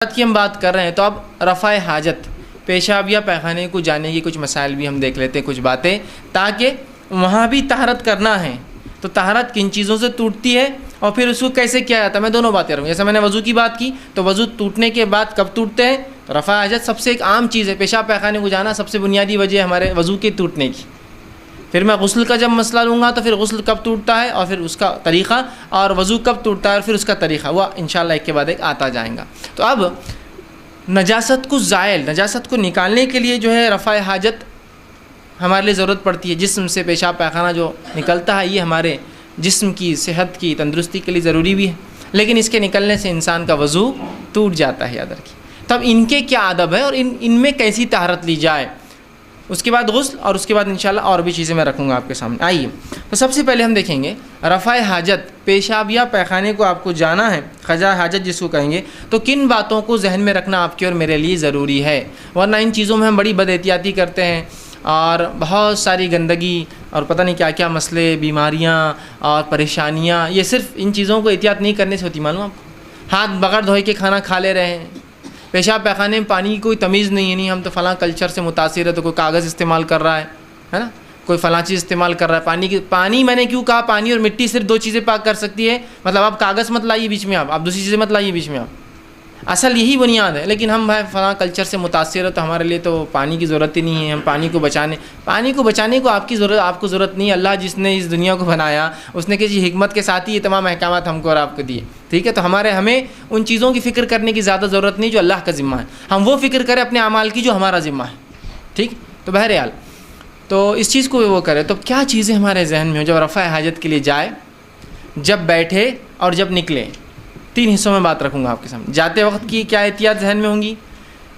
کی ہم بات کر رہے ہیں تو اب رفع حاجت پیشاب یا پیخانے کو جانے کی کچھ مسائل بھی ہم دیکھ لیتے ہیں، کچھ باتیں، تاکہ وہاں بھی طہارت کرنا ہے تو طہارت کن چیزوں سے ٹوٹتی ہے اور پھر اس کو کیسے کیا جاتا ہے۔ میں دونوں باتیں رہوں جیسے میں نے وضو کی بات کی تو وضو ٹوٹنے کے بعد کب ٹوٹتے ہیں، تو رفع حاجت سب سے ایک عام چیز ہے، پیشاب پیخانے کو جانا سب سے بنیادی وجہ ہے ہمارے وضو کے ٹوٹنے کی۔ پھر میں غسل کا جب مسئلہ لوں گا تو پھر غسل کب ٹوٹتا ہے اور پھر اس کا طریقہ، اور وضو کب ٹوٹتا ہے اور پھر اس کا طریقہ، وہ انشاءاللہ ایک کے بعد ایک آتا جائیں گا۔ تو اب نجاست کو نجاست کو نکالنے کے لیے جو ہے رفع حاجت ہمارے لیے ضرورت پڑتی ہے۔ جسم سے پیشاب پیخانہ جو نکلتا ہے یہ ہمارے جسم کی صحت کی تندرستی کے لیے ضروری بھی ہے، لیکن اس کے نکلنے سے انسان کا وضو ٹوٹ جاتا ہے، یاد رکھیے۔ تب ان کے کیا ادب ہے اور ان میں کیسی طہارت لی جائے، اس کے بعد غسل، اور اس کے بعد انشاءاللہ اور بھی چیزیں میں رکھوں گا آپ کے سامنے۔ آئیے تو سب سے پہلے ہم دیکھیں گے رفع حاجت، پیشاب یا پیخانے کو آپ کو جانا ہے، قضاء حاجت جس کو کہیں گے، تو کن باتوں کو ذہن میں رکھنا آپ کے اور میرے لیے ضروری ہے، ورنہ ان چیزوں میں ہم بڑی بد احتیاطی کرتے ہیں اور بہت ساری گندگی اور پتہ نہیں کیا کیا مسئلے، بیماریاں اور پریشانیاں یہ صرف ان چیزوں کو احتیاط نہیں کرنے سے ہوتی، معلوم آپ کو۔ ہاتھ بغیر دھوئے کے کھانا کھا لے رہے ہیں، پیشاب پیخانے میں پانی کی کوئی تمیز نہیں ہے، نہیں ہم تو فلاں کلچر سے متاثر ہے تو کوئی کاغذ استعمال کر رہا ہے نا، کوئی فلاں چیز استعمال کر رہا ہے۔ پانی میں نے کیوں کہا، پانی اور مٹی صرف دو چیزیں پاک کر سکتی ہے، مطلب آپ کاغذ مت لائیے بیچ میں، آپ دوسری چیزیں مت لائیے بیچ میں، آپ اصل یہی بنیاد ہے۔ لیکن ہم بھائی فلاں کلچر سے متاثر ہے تو ہمارے لیے تو پانی کی ضرورت ہی نہیں ہے، ہم پانی کو بچانے کو آپ کو ضرورت نہیں ہے۔ اللہ جس نے اس دنیا کو بنایا اس نے کسی حکمت کے ساتھ ہی یہ تمام احکامات ہم کو اور آپ کو دیے، ٹھیک ہے۔ تو ہمیں ان چیزوں کی فکر کرنے کی زیادہ ضرورت نہیں جو اللہ کا ذمہ ہے، ہم وہ فکر کریں اپنے اعمال کی جو ہمارا ذمہ ہے، ٹھیک۔ تو بہرحال تو اس چیز کو وہ کرے، تو کیا چیزیں ہمارے ذہن میں ہوں جب رفع حاجت کے لیے جائے، جب بیٹھے اور جب نکلے۔ تین حصوں میں بات رکھوں گا آپ کے سامنے۔ جاتے وقت کی کیا احتیاط ذہن میں ہوں گی،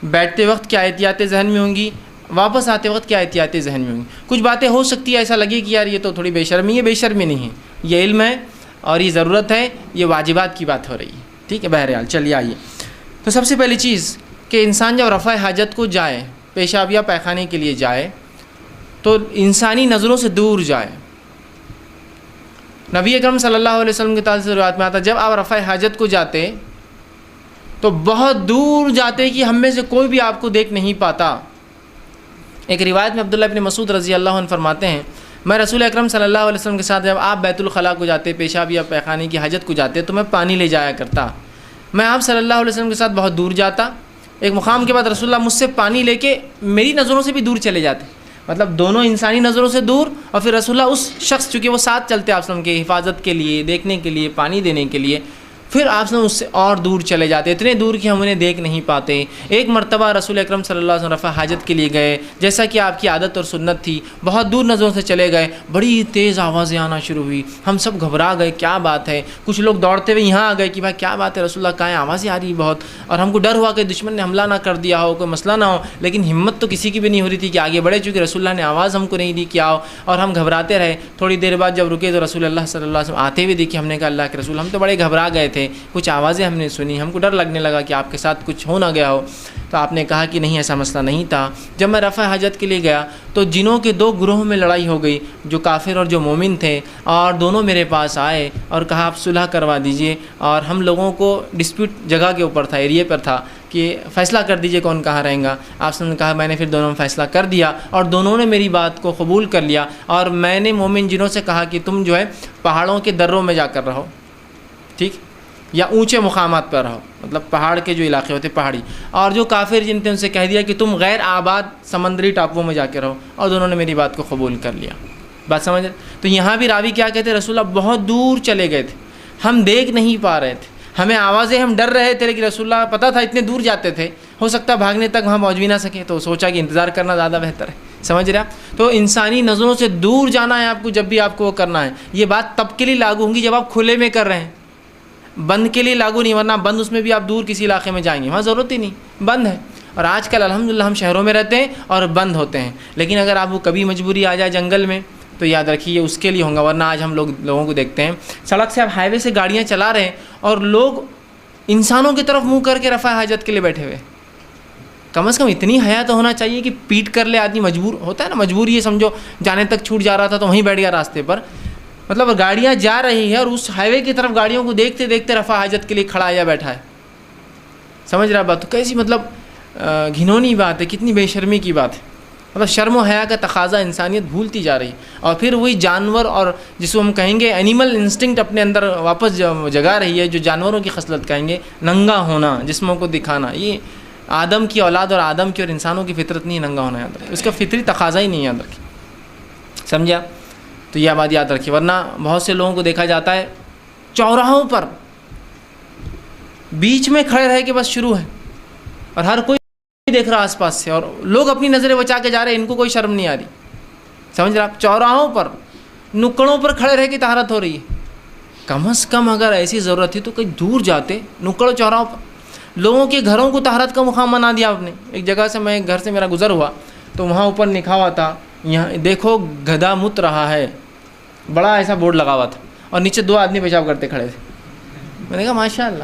بیٹھتے وقت کیا احتیاطیں ذہن میں ہوں گی، واپس آتے وقت کیا احتیاطیں ذہن میں ہوں گی۔ کچھ باتیں ہو سکتی ہے ایسا لگے کہ یار یہ تو تھوڑی بے شرمی ہے، بے شرمی نہیں ہے، یہ علم ہے اور یہ ضرورت ہے، یہ واجبات کی بات ہو رہی ہے، ٹھیک ہے۔ بہرحال چلیے آئیے، تو سب سے پہلی چیز کہ انسان جب رفع حاجت کو جائے، پیشاب یا پیخانے کے لیے جائے، تو انسانی نظروں سے دور جائے۔ نبی اکرم صلی اللہ علیہ وسلم کے تعلق سے روایت میں آتا جب آپ رفع حاجت کو جاتے تو بہت دور جاتے کہ ہم میں سے کوئی بھی آپ کو دیکھ نہیں پاتا۔ ایک روایت میں عبداللہ ابن مسعود رضی اللہ عنہ فرماتے ہیں میں رسول اکرم صلی اللہ علیہ وسلم کے ساتھ جب آپ بیت الخلاء کو جاتے، پیشاب یا پیخانے کی حاجت کو جاتے تو میں پانی لے جایا کرتا۔ میں آپ صلی اللہ علیہ وسلم کے ساتھ بہت دور جاتا، ایک مقام کے بعد رسول اللہ مجھ سے پانی لے کے میری نظروں سے بھی دور چلے جاتے، مطلب دونوں انسانی نظروں سے دور، اور پھر رسول اللہ اس شخص چونکہ وہ ساتھ چلتے آپ وسلم کے حفاظت کے لیے، دیکھنے کے لیے، پانی دینے کے لیے، پھر آپ وسلم اس سے اور دور چلے جاتے، اتنے دور کہ ہم انہیں دیکھ نہیں پاتے۔ ایک مرتبہ رسول اکرم صلی اللہ علیہ وسلم رفع حاجت کے لیے گئے، جیسا کہ آپ کی عادت اور سنت تھی، بہت دور نظروں سے چلے گئے، بڑی تیز آوازیں آنا شروع ہوئی، ہم سب گھبرا گئے کیا بات ہے، کچھ لوگ دوڑتے ہوئے یہاں آ گئے کہ بھائی کیا بات ہے رسول اللہ کہاں ہیں، آوازیں آ رہی بہت، اور ہم کو ڈر ہوا کہ دشمن نے حملہ نہ کر دیا ہو، کوئی مسئلہ نہ ہو، لیکن ہمت تو کسی کی بھی نہیں ہو رہی تھی کہ آگے بڑھے، چونکہ رسول اللہ نے آواز ہم کو نہیں دی کہ آؤ، اور ہم گھبراتے رہے۔ تھوڑی دیر بعد جب رکے تو رسول اللہ صلی اللہ علیہ وسلم آتے ہوئے دیکھے، ہم نے کہا اللہ کے رسول ہم تو بڑے گھبرا گئے تھے، کچھ آوازیں ہم نے سنی، ہم کو ڈر لگنے لگا کہ آپ کے ساتھ کچھ ہو نہ گیا ہو۔ تو آپ نے کہا کہ نہیں ایسا مسئلہ نہیں تھا۔ جب میں رفع حاجت کے لیے گیا تو جنوں کے دو گروہوں میں لڑائی ہو گئی، جو کافر اور جو مومن تھے، اور دونوں میرے پاس آئے اور کہا آپ صلح کروا دیجئے، اور ہم لوگوں کو ڈسپیوٹ جگہ کے اوپر تھا، ایریے پر تھا کہ فیصلہ کر دیجئے کون کہاں رہیں گا۔ آپ نے کہا میں نے پھر دونوں میں فیصلہ کر دیا اور دونوں نے میری بات کو قبول کر لیا، اور میں نے مومن جنوں سے کہا کہ تم جو ہے پہاڑوں کے دروں میں جا کر رہو، ٹھیک، یا اونچے مقامات پر رہو، مطلب پہاڑ کے جو علاقے ہوتے پہاڑی، اور جو کافر جن تھے ان سے کہہ دیا کہ تم غیر آباد سمندری ٹاپوؤں میں جا کے رہو، اور دونوں نے میری بات کو قبول کر لیا۔ بات سمجھ رہے؟ تو یہاں بھی راوی کیا کہتے ہیں، رسول اللہ بہت دور چلے گئے تھے، ہم دیکھ نہیں پا رہے تھے، ہمیں آوازیں، ہم ڈر رہے تھے، لیکن رسول اللہ پتہ تھا اتنے دور جاتے تھے ہو سکتا بھاگنے تک وہاں پہنچ بھی نہ سکیں، تو سوچا کہ انتظار کرنا زیادہ بہتر ہے۔ سمجھ رہے آپ؟ تو انسانی نظروں سے دور جانا ہے آپ کو، جب بھی آپ کو وہ کرنا ہے۔ یہ بات تب کے لیے لاگو ہوں گی جب آپ کھلے میں کر رہے ہیں، بند کے لیے لاگو نہیں، ورنہ بند اس میں بھی آپ دور کسی علاقے میں جائیں گے، وہاں ضرورت ہی نہیں، بند ہے۔ اور آج کل الحمدللہ ہم شہروں میں رہتے ہیں اور بند ہوتے ہیں، لیکن اگر آپ کو کبھی مجبوری آ جائے جنگل میں تو یاد رکھیے اس کے لیے ہوں گا، ورنہ آج ہم لوگوں کو دیکھتے ہیں سڑک سے آپ ہائی وے سے گاڑیاں چلا رہے ہیں اور لوگ انسانوں کی طرف منہ کر کے رفع حاجت کے لیے بیٹھے ہوئے۔ کم از کم اتنی حیا تو ہونا چاہیے کہ پیٹ کر لے آدمی، مجبور ہوتا ہے نا، مجبوری یہ سمجھو جانے تک چھوٹ جا رہا تھا تو وہیں بیٹھ گیا راستے پر، مطلب گاڑیاں جا رہی ہے اور اس ہائی وے کی طرف گاڑیوں کو دیکھتے دیکھتے رفع حاجت کے لیے کھڑا یا بیٹھا ہے۔ سمجھ رہا بات؟ تو کیسی مطلب گھنونی بات ہے، کتنی بے شرمی کی بات ہے. مطلب شرم و حیا کا تقاضا انسانیت بھولتی جا رہی ہے، اور پھر وہی جانور اور جس کو ہم کہیں گے اینیمل انسٹنکٹ اپنے اندر واپس جگا رہی ہے، جو جانوروں کی خصلت کہیں گے، ننگا ہونا، جسموں کو دکھانا. یہ آدم کی اولاد اور آدم کی اور انسانوں کی فطرت نہیں ننگا ہونا، یاد رکھیں. اس کا فطری تقاضا ہی نہیں یاد رکھیں. سمجھا؟ تو یہ بات یاد رکھیے. ورنہ بہت سے لوگوں کو دیکھا جاتا ہے چوراہوں پر بیچ میں کھڑے رہ کے بس شروع ہے، اور ہر کوئی دیکھ رہا آس پاس سے، اور لوگ اپنی نظریں بچا کے جا رہے ہیں، ان کو کوئی شرم نہیں آ رہی. سمجھ رہے آپ؟ چوراہوں پر نکڑوں پر کھڑے رہ کے طہارت ہو رہی ہے. کم از کم اگر ایسی ضرورت تھی تو کہیں دور جاتے. نکڑ چوراہوں پر لوگوں کے گھروں کو طہارت کا مقام بنا دیا آپ نے. ایک جگہ سے میں گھر سے میرا گزر ہوا تو وہاں اوپر لکھا ہوا تھا، یہاں دیکھو گدھا مت رہا ہے، بڑا ایسا بورڈ لگا ہوا تھا، اور نیچے 2 آدمی پیشاب کرتے کھڑے تھے. میں نے کہا ماشاء اللہ.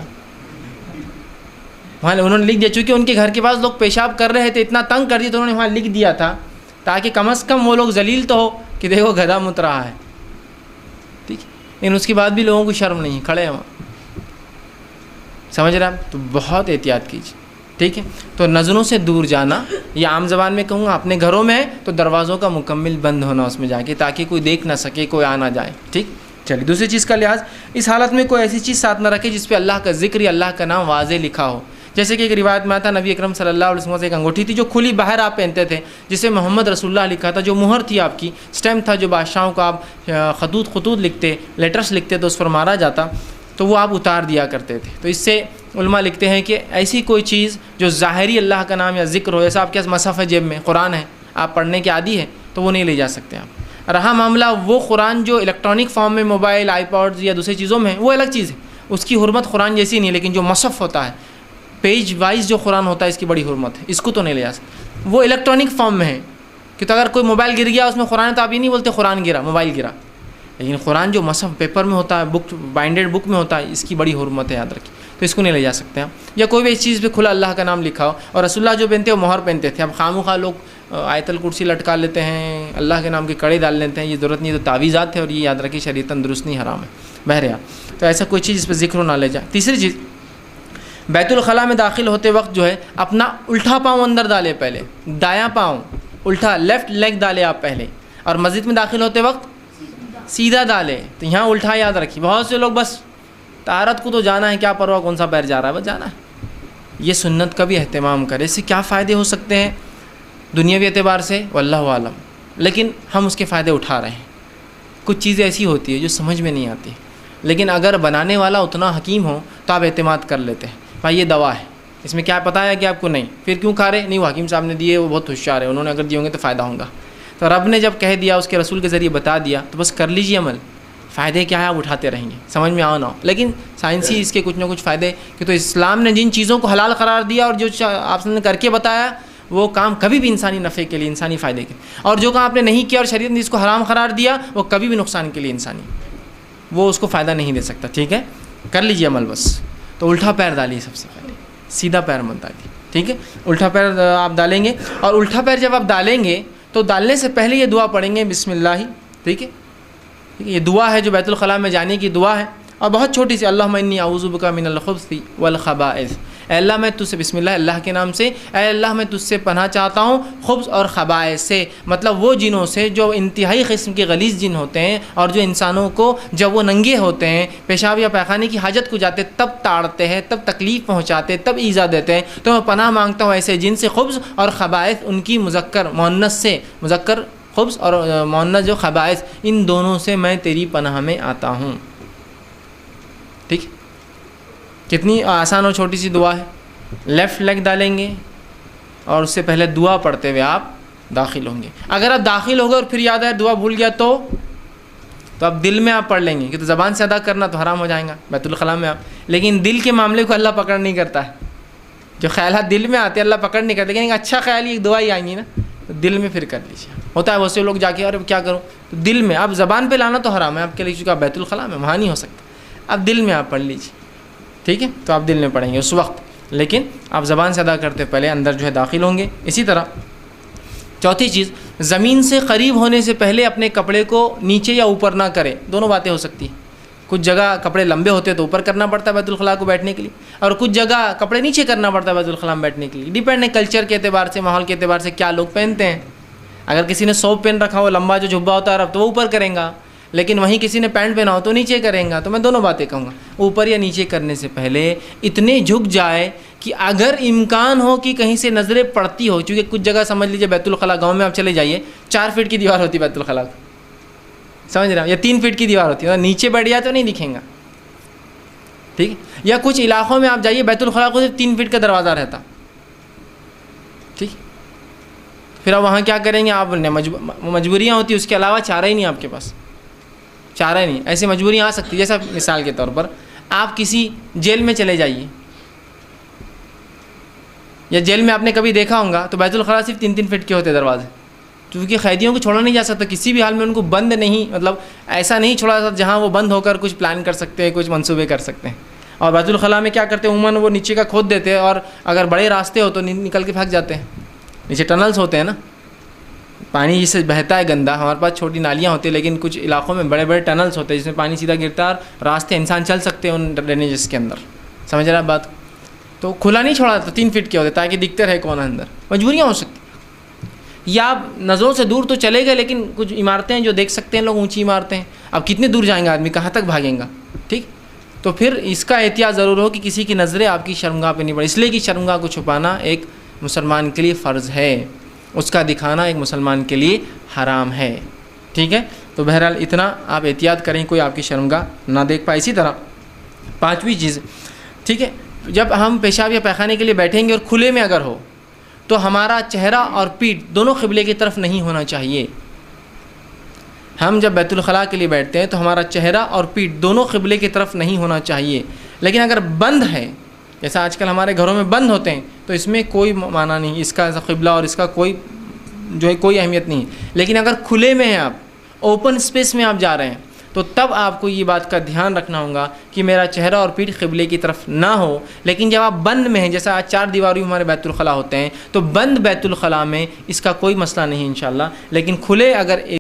وہاں انہوں نے لکھ دیا، چونکہ ان کے گھر کے پاس لوگ پیشاب کر رہے تھے، اتنا تنگ کر دیا تو انہوں نے وہاں لکھ دیا تھا تاکہ کم از کم وہ لوگ ذلیل تو ہو کہ دیکھو گدھا مت رہا ہے. ٹھیک ہے، لیکن اس کے بعد بھی لوگوں کو شرم نہیں، کھڑے ہیں وہاں. سمجھ رہے ہیں؟ تو بہت احتیاط کیجیے. ٹھیک ہے، تو نظروں سے دور جانا، یا عام زبان میں کہوں گا اپنے گھروں میں تو دروازوں کا مکمل بند ہونا اس میں جا کے، تاکہ کوئی دیکھ نہ سکے، کوئی آ نہ جائے. ٹھیک. چلیے دوسری چیز کا لحاظ، اس حالت میں کوئی ایسی چیز ساتھ نہ رکھے جس پہ اللہ کا ذکر یا اللہ کا نام واضح لکھا ہو. جیسے کہ ایک روایت میں آتا، نبی اکرم صلی اللہ علیہ وسلم سے ایک انگوٹھی تھی جو کھلی باہر آپ پہنتے تھے، جسے محمد رسول اللہ لکھا تھا، جو مہر تھی آپ کی، اسٹیمپ تھا، جو بادشاہوں کو آپ خطوط لکھتے، لیٹرس لکھتے تو اس پر مارا جاتا، تو وہ آپ اتار دیا کرتے تھے. تو اس سے علماء لکھتے ہیں کہ ایسی کوئی چیز جو ظاہری اللہ کا نام یا ذکر ہو، جیسا آپ کے مصحف ہے، جیب میں قرآن ہے، آپ پڑھنے کے عادی ہے، تو وہ نہیں لے جا سکتے آپ. رہا معاملہ وہ قرآن جو الیکٹرانک فارم میں موبائل، آئی پاڈز یا دوسری چیزوں میں ہے، وہ الگ چیز ہے، اس کی حرمت قرآن جیسی نہیں ہے. لیکن جو مصحف ہوتا ہے، پیج وائز جو قرآن ہوتا ہے، اس کی بڑی حرمت ہے، اس کو تو نہیں لے جا سکتے. وہ الیکٹرانک فارم میں ہے، کہ تو اگر کوئی موبائل گر گیا اس میں قرآن ہے تو آپ یہ نہیں بولتے قرآن گرا، موبائل گرا. لیکن قرآن جو مصحف پیپر میں ہوتا ہے، بک بائنڈیڈ بک میں ہوتا ہے، اس کی بڑی حرمت ہے، یاد رکھیے. تو اس کو نہیں لے جا سکتے ہیں. یا کوئی بھی اس چیز پہ کھلا اللہ کا نام لکھا ہو، اور رسول اللہ جو پہنتے ہیں وہ مہر پہنتے تھے. اب خامخواہ لوگ آیت الکرسی لٹکا لیتے ہیں، اللہ کے نام کے کڑے ڈال لیتے ہیں، یہ ضرورت نہیں. تو تعویذات ہے، اور یہ یاد رکھیے شریعتاً درست نہیں، حرام ہے. بہرحال تو ایسا کوئی چیز اس پہ ذکر نہ لے جائے. تیسری چیز، بیت الخلاء میں داخل ہوتے وقت جو ہے اپنا الٹا پاؤں اندر ڈالے، پہلے دایاں پاؤں الٹا، لیفٹ لیگ ڈالے آپ پہلے، اور مسجد میں داخل ہوتے وقت سیدھا ڈالے. تو یہاں الٹا یاد رکھیے. بہت سے لوگ بس طہارت کو تو جانا ہے، کیا پرواہ کون سا پیر جا رہا ہے، بس جانا ہے. یہ سنت کا بھی اہتمام کرے. اس سے کیا فائدے ہو سکتے ہیں دنیاوی اعتبار سے واللہ عالم، لیکن ہم اس کے فائدے اٹھا رہے ہیں. کچھ چیزیں ایسی ہوتی ہے جو سمجھ میں نہیں آتی، لیکن اگر بنانے والا اتنا حکیم ہو تو آپ اعتماد کر لیتے ہیں. بھائی یہ دوا ہے، اس میں کیا پتہ ہے کہ آپ کو نہیں، پھر کیوں کھا رہے؟ نہیں، وہ حکیم صاحب نے دیے، وہ بہت ہوشیار ہے، انہوں نے اگر دیے ہوں گے تو فائدہ ہوگا. تو رب نے جب کہہ دیا، اس کے رسول کے ذریعے بتا دیا، تو بس کر لیجیے عمل. فائدے کیا ہے آپ اٹھاتے رہیں گے، سمجھ میں آؤ نہ ہو. لیکن سائنسی اس کے کچھ نہ کچھ فائدے، کہ تو اسلام نے جن چیزوں کو حلال قرار دیا اور جو آپ نے کر کے بتایا، وہ کام کبھی بھی انسانی نفع کے لیے، انسانی فائدے کے، اور جو کام آپ نے نہیں کیا اور شریعت نے اس کو حرام قرار دیا، وہ کبھی بھی نقصان کے لیے انسانی، وہ اس کو فائدہ نہیں دے سکتا. ٹھیک ہے، کر لیجیے عمل بس. تو الٹا پیر ڈالیے سب سے پہلے، سیدھا پیر مت ڈالیے. ٹھیک ہے، الٹا پیر آپ ڈالیں گے. اور الٹا پیر جب آپ ڈالیں گے تو ڈالنے سے پہلے یہ دعا پڑھیں گے، بسم اللہ. ٹھیک ہے، یہ دعا ہے جو بیت الخلاء میں جانے کی دعا ہے، اور بہت چھوٹی سی، اللہم انی اعوذ بک من الخبث والخبائث. اے اللہ میں تجھ سے، بسم اللہ، اللہ کے نام سے، اے اللہ میں تجھ سے پناہ چاہتا ہوں خبث اور خبائث سے، مطلب وہ جنوں سے جو انتہائی قسم کے غلیظ جن ہوتے ہیں، اور جو انسانوں کو جب وہ ننگے ہوتے ہیں، پیشاب یا پیخانے کی حاجت کو جاتے تب تاڑتے ہیں، تب تکلیف پہنچاتے، تب ایذا دیتے ہیں. تو میں پناہ مانگتا ہوں ایسے جن سے، خبث اور خبائث ان کی مذکر مؤنث سے، مذکر خبث اور مؤنث جو خبائث، ان دونوں سے میں تیری پناہ میں آتا ہوں. ٹھیک، کتنی آسان اور چھوٹی سی دعا ہے. لیفٹ لیگ ڈالیں گے اور اس سے پہلے دعا پڑھتے ہوئے آپ داخل ہوں گے. اگر آپ داخل ہو گئے اور پھر یاد آئے دعا بھول گیا تو آپ دل میں آپ پڑھ لیں گے، کہ تو زبان سے ادا کرنا تو حرام ہو جائے گا بیت الخلاء میں آپ. لیکن دل کے معاملے کو اللہ پکڑ نہیں کرتا ہے. جو خیالات دل میں آتے ہیں اللہ پکڑ نہیں کرتے، لیکن اچھا خیال ایک دعا ہی آئیں گی نا، تو دل میں پھر کر لیجیے. ہوتا ہے ویسے لوگ جا کے ارے کیا کروں، تو دل میں آپ، زبان پہ لانا تو حرام ہے آپ کے لیے، چونکہ آپ بیت الخلاء میں وہاں نہیں ہو سکتا. اب دل میں آپ پڑھ لیجیے. ٹھیک ہے، تو آپ دل میں پڑھیں گے اس وقت، لیکن آپ زبان سے ادا کرتے پہلے اندر جو ہے داخل ہوں گے. اسی طرح چوتھی چیز، زمین سے قریب ہونے سے پہلے اپنے کپڑے کو نیچے یا اوپر نہ کرے. دونوں باتیں ہو سکتی ہیں. کچھ جگہ کپڑے لمبے ہوتے ہیں تو اوپر کرنا پڑتا ہے بیت الخلاء کو بیٹھنے کے لیے، اور کچھ جگہ کپڑے نیچے کرنا پڑتا ہے بیت الخلاء میں بیٹھنے کے لیے. ڈیپینڈ ہے کلچر کے اعتبار سے، ماحول کے اعتبار سے کیا لوگ پہنتے ہیں. اگر کسی نے صوف پہن رکھا ہو لمبا جو جھبا ہوتا ہے رب، تو وہ اوپر کریں گا، لیکن وہیں کسی نے پینٹ پہنا ہو تو نیچے کریں گا. تو میں دونوں باتیں کہوں گا، اوپر یا نیچے کرنے سے پہلے اتنے جھک جائے کہ اگر امکان ہو کہ کہیں سے نظریں پڑتی ہو. چونکہ کچھ جگہ سمجھ لیجیے بیت الخلاء گاؤں میں آپ چلے جائیے 4 فٹ کی دیوار ہوتی ہے بیت الخلاء کی، سمجھ رہے ہیں، یا 3 فٹ کی دیوار ہوتی ہے، نیچے بیٹھ جائے تو نہیں دکھیں گا. ٹھیک ہے. یا کچھ علاقوں میں آپ جائیے بیت الخلاء کو صرف 3 فٹ کا دروازہ رہتا. ٹھیک. پھر آپ وہاں کیا کریں گے؟ آپ مجبوریاں ہوتی، اس کے علاوہ چارہ ہی نہیں آپ کے پاس، چارہ ہی نہیں. ایسی مجبوریاں آ سکتی، جیسا مثال کے طور پر آپ کسی جیل میں چلے جائیے، یا جیل میں آپ نے کبھی دیکھا ہوگا تو بیت الخلاء صرف 3 فٹ کے ہوتے دروازے، کیونکہ قیدیوں کو چھوڑا نہیں جا سکتا کسی بھی حال میں. ان کو بند نہیں، مطلب ایسا نہیں چھوڑا جاتا جہاں وہ بند ہو کر کچھ پلان کر سکتے ہیں، کچھ منصوبے کر سکتے ہیں. اور بیت الخلاء میں کیا کرتے ہیں عموماً وہ نیچے کا کھود دیتے ہیں، اور اگر بڑے راستے ہو تو نکل کے پھنس جاتے ہیں. نیچے ٹنلز ہوتے ہیں نا، پانی جس سے بہتا ہے گندا. ہمارے پاس چھوٹی نالیاں ہوتی ہیں، لیکن کچھ علاقوں میں بڑے بڑے ٹنلز ہوتے ہیں جس میں پانی سیدھا گرتا ہے، اور راستے انسان چل سکتے ہیں ان ڈرینیجز کے اندر. سمجھ رہے ہیں بات؟ تو کھلا نہیں چھوڑا جاتا، 3 فٹ کے ہوتے تاکہ دکھتے رہے کون اندر. مجبوریاں ہو سکتی، یا آپ نظروں سے دور تو چلے گئے لیکن کچھ عمارتیں جو دیکھ سکتے ہیں لوگ، اونچی عمارتیں. اب کتنے دور جائیں گے آدمی، کہاں تک بھاگیں گا؟ ٹھیک. تو پھر اس کا احتیاط ضرور ہو کہ کسی کی نظریں آپ کی شرمگاہ پہ نہیں پڑے، اس لیے کہ شرمگاہ کو چھپانا ایک مسلمان کے لیے فرض ہے، اس کا دکھانا ایک مسلمان کے لیے حرام ہے. ٹھیک ہے. تو بہرحال اتنا آپ احتیاط کریں کوئی آپ کی شرمگاہ نہ دیکھ پائے. اسی طرح 5ویں چیز، ٹھیک ہے، جب ہم پیشاب یا پیخانے کے لیے بیٹھیں گے اور کھلے میں اگر ہو تو ہمارا چہرہ اور پیٹھ دونوں قبلے کی طرف نہیں ہونا چاہیے. ہم جب بیت الخلاء کے لیے بیٹھتے ہیں تو ہمارا چہرہ اور پیٹھ دونوں قبلے کی طرف نہیں ہونا چاہیے. لیکن اگر بند ہے، جیسا آج کل ہمارے گھروں میں بند ہوتے ہیں، تو اس میں کوئی معنی نہیں، اس کا قبلہ اور اس کا کوئی جو ہے کوئی اہمیت نہیں. لیکن اگر کھلے میں ہیں، آپ اوپن اسپیس میں آپ جا رہے ہیں، تو تب آپ کو یہ بات کا دھیان رکھنا ہوگا کہ میرا چہرہ اور پیٹھ قبلے کی طرف نہ ہو. لیکن جب آپ بند میں ہیں، جیسا آج 4 دیواری ہمارے بیت الخلاء ہوتے ہیں، تو بند بیت الخلاء میں اس کا کوئی مسئلہ نہیں انشاءاللہ. لیکن کھلے اگر